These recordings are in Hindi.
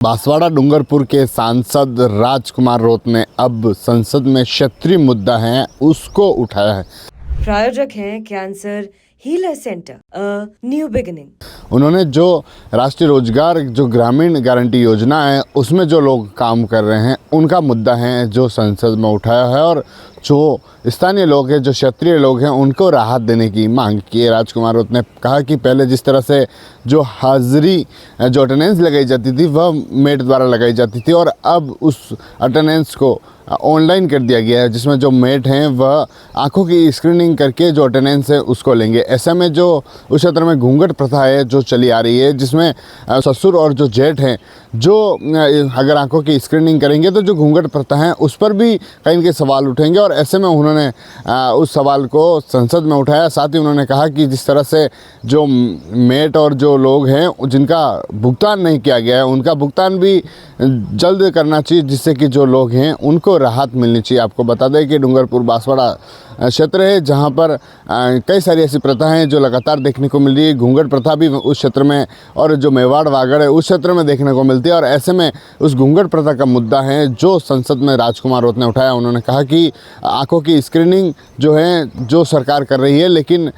बांसवाड़ा डूंगरपुर के सांसद राजकुमार रोत ने अब संसद में क्षेत्रीय मुद्दा है उसको उठाया है। प्रायोजक हैं cancer healer centre a new beginning. उन्होंने जो राष्ट्रीय रोजगार जो ग्रामीण गारंटी योजना है उसमें जो लोग काम कर रहे हैं उनका मुद्दा है जो संसद में उठाया है और जो स्थानीय लोग हैं जो क्षेत्रीय लोग हैं उनको राहत देने की मांग की है। राजकुमार रोत ने कहा कि पहले जिस तरह से जो हाजिरी जो अटेंडेंस लगाई जाती थी वह मेट द्वारा लगाई जाती थी और अब उस अटेंडेंस को ऑनलाइन कर दिया गया है, जिसमें जो मेट हैं वह आंखों की स्क्रीनिंग करके जो अटेंडेंस है उसको लेंगे। ऐसे में जो उस क्षेत्र में घूंघट प्रथा है जो चली आ रही है, जिसमें ससुर और जो जेठ हैं जो अगर आंखों की स्क्रीनिंग करेंगे तो जो घूंघट प्रथा है उस पर भी कहीं न कहीं सवाल उठेंगे और ऐसे में उन्होंने उस सवाल को संसद में उठाया। साथ ही उन्होंने कहा कि जिस तरह से जो मेट और जो लोग हैं जिनका भुगतान नहीं किया गया है उनका भुगतान भी जल्द करना चाहिए, जिससे कि जो लोग हैं उनको राहत मिलनी चाहिए। आपको बता दें कि डूंगरपुर बांसवाड़ा क्षेत्र है जहां पर कई सारी ऐसी प्रथा हैं जो लगातार देखने को मिल रही है। घूंघट प्रथा भी उस क्षेत्र में और जो मेवाड़ वागड़ है उस क्षेत्र में देखने को मिलती है और ऐसे में उस घूंघट प्रथा का मुद्दा है जो संसद में राजकुमार रोत ने उठाया। उन्होंने कहा कि आंखों की स्क्रीनिंग जो है जो सरकार कर रही है, लेकिन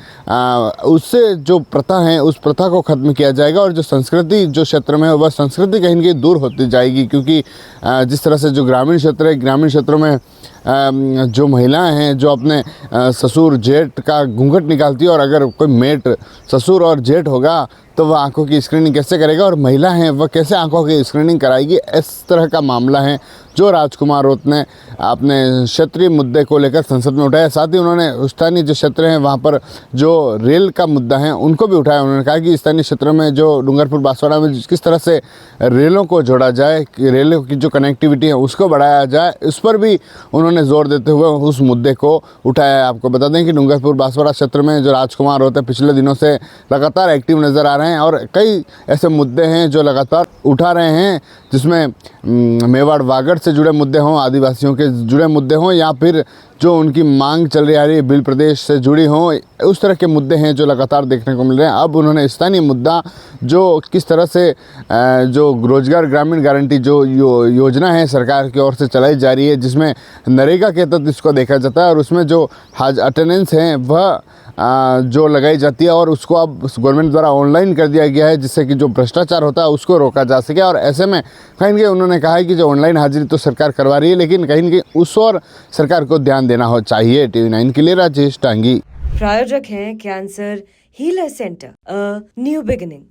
उससे जो प्रथा है उस प्रथा को ख़त्म किया जाएगा और जो संस्कृति जो क्षेत्र में है वह संस्कृति कहीं न कहीं दूर होती जाएगी, क्योंकि जिस तरह से जो ग्रामीण क्षेत्र है ग्रामीण क्षेत्रों में जो महिलाएं हैं जो अपने ससुर जेठ का घूंघट निकालती है और अगर कोई मेट ससुर और जेठ होगा तो वह आंखों की स्क्रीनिंग कैसे करेगा और महिला हैं वह कैसे आंखों की स्क्रीनिंग कराएगी। इस तरह का मामला है जो राजकुमार रोत ने अपने क्षेत्रीय मुद्दे को लेकर संसद में उठाया। साथ ही उन्होंने स्थानीय जो क्षेत्र हैं वहाँ पर जो रेल का मुद्दा है उनको भी उठाया। उन्होंने कहा कि स्थानीय क्षेत्र में जो डूंगरपुर बांसवाड़ा में किस तरह से रेलों को जोड़ा जाए, रेलों की जो कनेक्टिविटी है उसको बढ़ाया जाए, इस पर भी उन्होंने जोर देते हुए उस मुद्दे को उठाया। आपको बता दें कि डूंगरपुर बांसवाड़ा क्षेत्र में जो राजकुमार रोत है पिछले दिनों से लगातार एक्टिव नज़र आ रहे हैं और कई ऐसे मुद्दे हैं जो लगातार उठा रहे हैं, जिसमें मेवाड़ वागड़ से जुड़े मुद्दे हों, आदिवासियों के जुड़े मुद्दे हों या फिर जो उनकी मांग चल रही आ रही है बिल प्रदेश से जुड़ी हों, उस तरह के मुद्दे हैं जो लगातार देखने को मिल रहे हैं। अब उन्होंने स्थानीय मुद्दा जो किस तरह से जो रोजगार ग्रामीण गारंटी जो योजना है सरकार की ओर से चलाई जा रही है, जिसमें नरेगा के तहत इसको देखा जाता है और उसमें जो अटेंडेंस है वह जो लगाई जाती है और उसको अब गवर्नमेंट द्वारा ऑनलाइन कर दिया गया है, जिससे कि जो भ्रष्टाचार होता है उसको रोका जा सके। और ऐसे में कहीं न कहीं उन्होंने कहा है कि जो ऑनलाइन हाजिरी तो सरकार करवा रही है, लेकिन कहीं न कहीं उस और सरकार को ध्यान देना हो चाहिए। TV9 के लिए राजेश टांगी। प्रायोजक हैं cancer healer centre a new beginning.